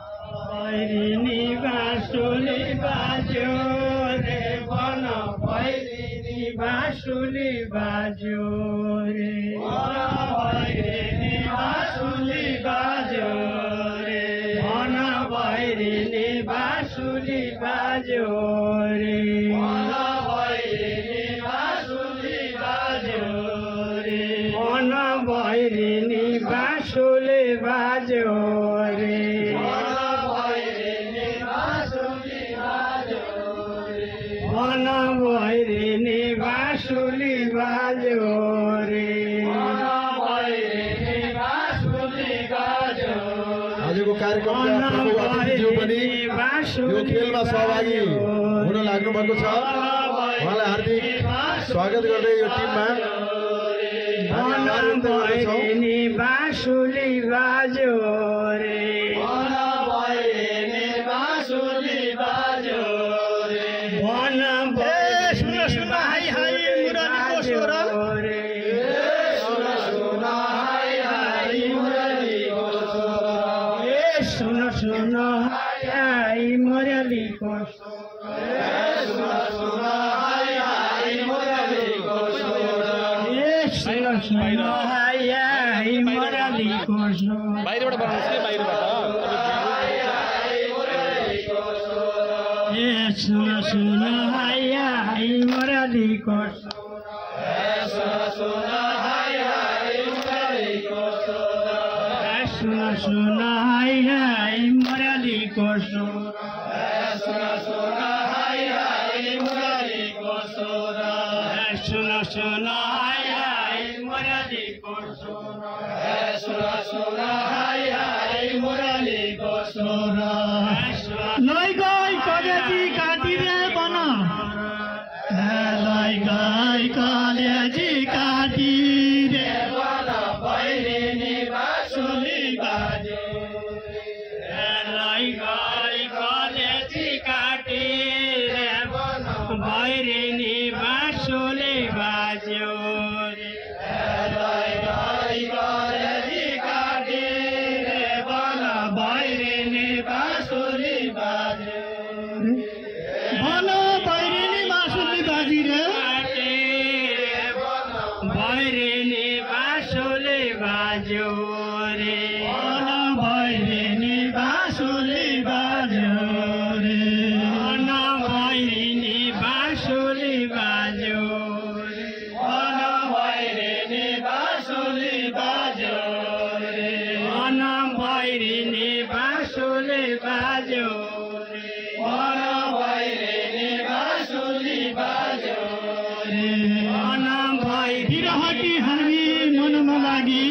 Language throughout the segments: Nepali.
भैरिनी बाँसुली बाज्यो रे बन भैरिनी बाँसुली बाज्यो रे भैरिनी बाँसुली बाज्यो रे बन भैरिनी बाँसुली बाज्यो रे भैरिनी बाँसुली बाज्यो रे बन भैरिनी बाँसुली बाज्यो रे मन भैरिनी बाँसुली बाज्यो रे आजको कार्यक्रममा यो खेलमा सहभागी हुन लाग्नु भएको छ। उहाँलाई हार्दिक स्वागत गर्दै यो टिममा भैरिनी बाँसुली बाज्यो रे बाँसुली बाज्यो मुरलीको बाहिरबाट बनाउनुहोस् कि बाहिरबाट सुन सुन मुरलीको सुन सुन मुरलीको सुन सुन मुरलीको लै गई कलेजी काटिरे बन लै गई कलेजी काटिरे बन भैरिनी बाँसुली बाज्यो लै गई कलेजी काटिरे बन भैरिनी बाँसुली बाज्यो लै गई कलेजी काटिरे बन भैरिनी बाँसुली बाज्यो बन भैरिनी बाँसुली बाजी रे भैरिनी बाँसुली बाज्यो रे बन भैरिनी बाँसुली बाज्यो रे बन भैरिनी बाँसुली बाज्यो बन भैरिनी बाँसुली बाज्यो रे बन भैरिनी बाँसुली बाज्यो मन भैरिनी बाँसुली बाज्यो रे मन भैरी रहटी हामी मनमा लागि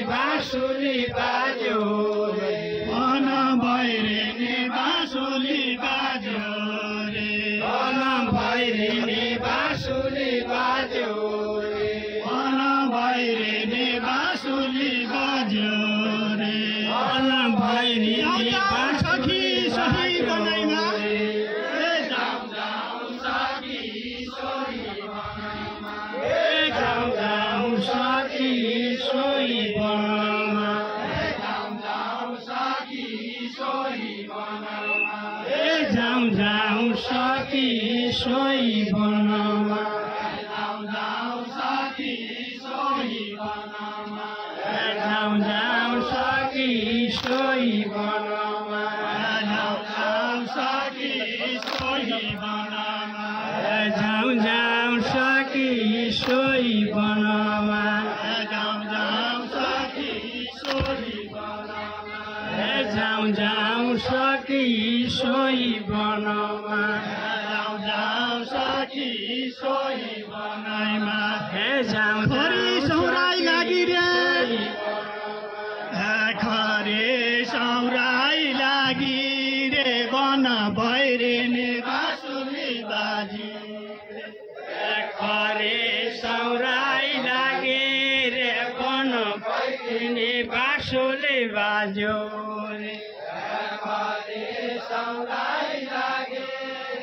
बाँसुली बाज्यो जाउँ जाउँ सकी सोही बनामा जाउँ जाउँ सकी सोही बनामा जाउँ जाउँ सकी सोही बनामा जाउँ जाउँ सकी सोही बनामा खरी सौराई लागि रे खरे सौराई लागि रे बन भैरेनी बाँसुरी बाजी खरे सौराई लागे रे बन भैरेनी बाँसुरी बाज्यो रे खरे सौराई लागे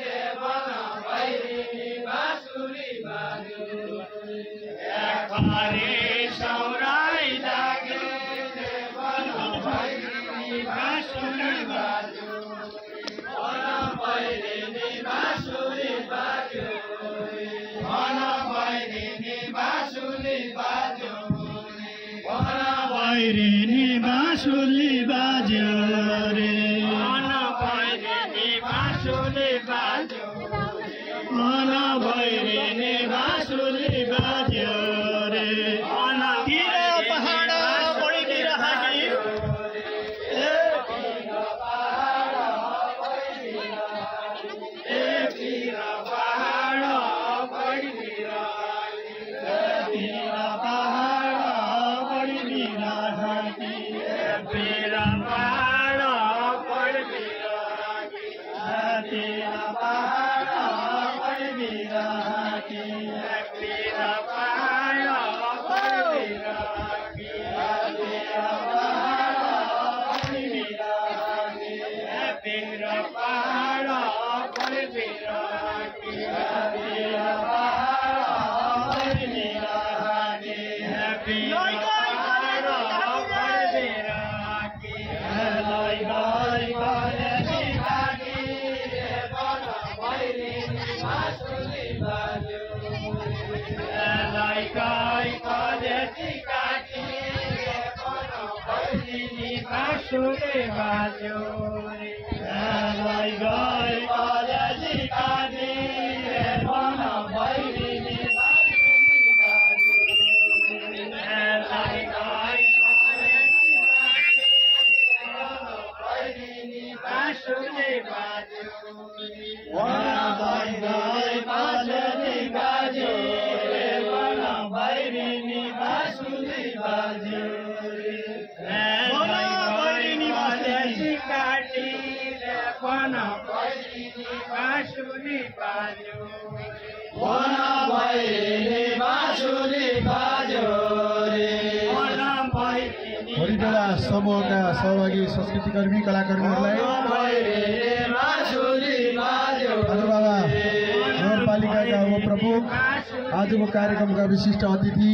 रे बन भैरेनी बाँसुरी बाज्यो भैरेनी बाँसुरी बाज्यो रे मन भैरेनी बाँसुरी बाज्यो मन भैरेनी बाँसुरी बाज्यो रे तिर पहाड बढी हाकी बाँसुरी बाज्यो हरिडोला समूहका सहभागी संस्कृतिकर्मी कलाकर्मीहरूलाई बाबा नगरपालिकाका उपप्रमुख आजको कार्यक्रमका विशिष्ट अतिथि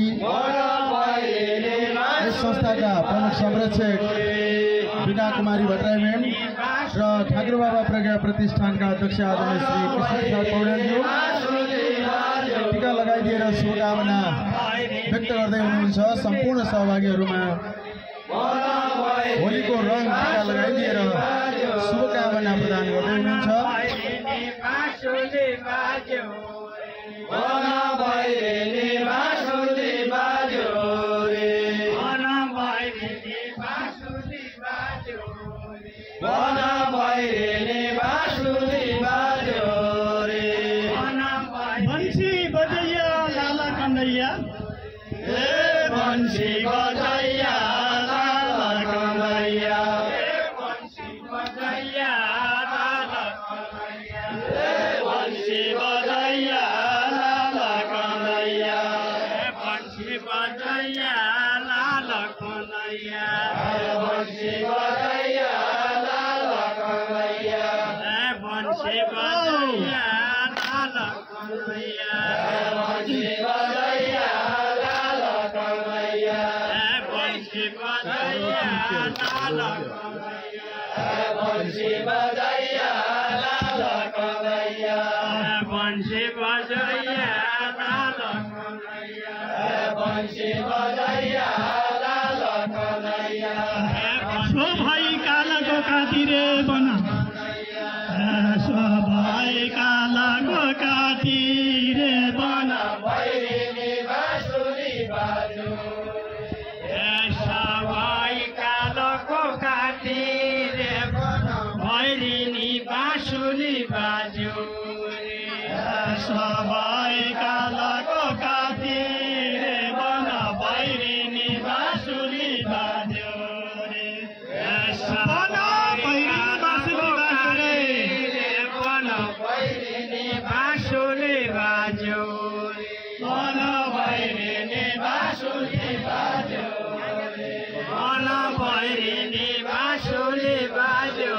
यस संस्थाका प्रमुख संरक्षक बिना कुमारी भट्टराई म्याम र ठाकुर बाबा प्रज्ञा प्रतिष्ठानका अध्यक्ष आदरणीय श्री कृष्णप्रसाद पौडेलज्यू टीका लगाइदिएर शुभकामना व्यक्त गर्दै हुनुहुन्छ। सम्पूर्ण सहभागीहरूमा होलीको रङ टीका लगाइदिएर शुभकामना प्रदान गर्दै हुनुहुन्छ। बंसी बजैया लाला कन्हैया बंसी बजैया लाला कन्हैया बंसी बजैया लाला कन्हैया बंसी बजैया लाला कन्हैया बंसी बजैया लाला कन्हैया बंसी बजैया लाला कन्हैया बंसी बजैया लाला कन्हैया बंसी बजैया लाला कन्हैया बंसी बजैया लाला कन्हैया बंशी बजैया लाल कन्हैया बंशी बजैया लाल कन्हैया बंशी बजैया लाल कन्हैया सो भाई कालाको काटिरे बना सो भाई कालाको काटिरे बना भैरिनी बाँसुरी बाजु सबै कालोको काटी रे भैरिनी बाँसुरी बाज्यो सबै कालाको काटिरे बना भैरिनी बाँसुरी बाज्यो रे भैरिनी बाँसुरी बाज्यो बन भैरिनी बाँसुरी बाजु मन भैरिनी बाँसुरी बाज्यो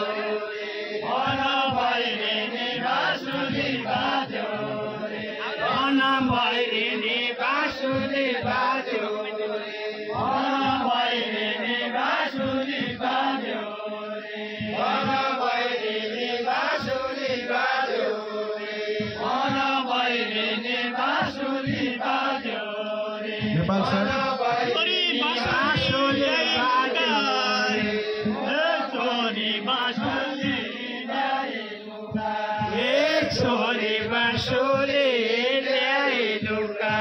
बन भैरिनी बाँसुरी बाजु मन भैरिनी बाँसुरी बाज्यो बन भैरिनी बाँसुरी बाजु बन भैरिनी बाँसुरी बाजु बन भैरिनी बाँसुरी बाजु नेपाल सर बाँसुरी बाज्यो छोरी बाँसुरी छोरी बाँसुरी ल्याइ लुका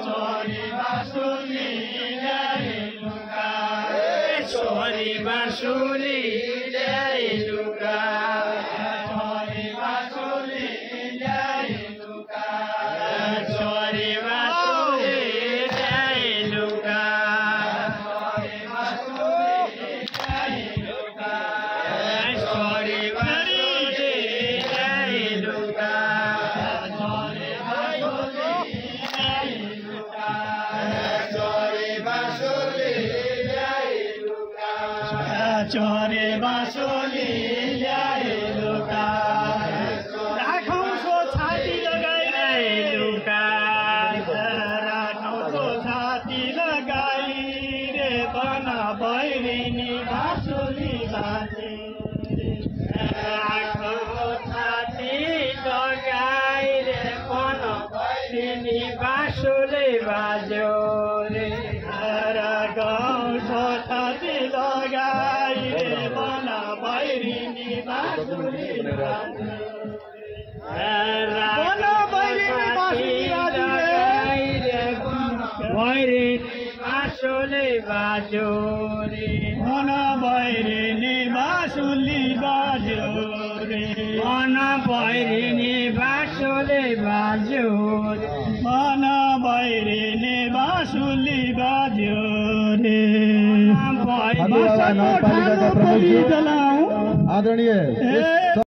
छोरी बाँसुरी ल्याइ लुका छोरी बाँसुरी ल्याइ लुका छोरी बाँसुरी ल्याइ लुका छोरी बाँसुरी ल्याइ लुका छोरी बाँसुरी ल्याइ लुका छोरी बाँसुरी ल्याइ लुका छोरी बाँसुरी ल्याइ लुका छोरी बाँसुरी ल्याइ लुका चोरे बाँसुरी ल्याए लुका राखौँ सो छाती लगाई ल्याइ लुका राखौँ सो छाती लगाई रे बना भैरिनी बाँसुरी बाजे राखो छाती लगाइ रे मन भैरिनी बाँसुरी बाज्यो रे राखौँ सो छाती लगाई रे बना भैरिनी बाँसुरी बाजे भैरिनी बाँसुरी बाज्यो रे मन भैरिनी बाँसुरी बाज्यो रे मन भैरिनी बाँसुरी बाज्यो मन भैरिनी बाँसुरी बाज्यो रे नगरपालिकाका प्रमुख चलाऊ आदरणीय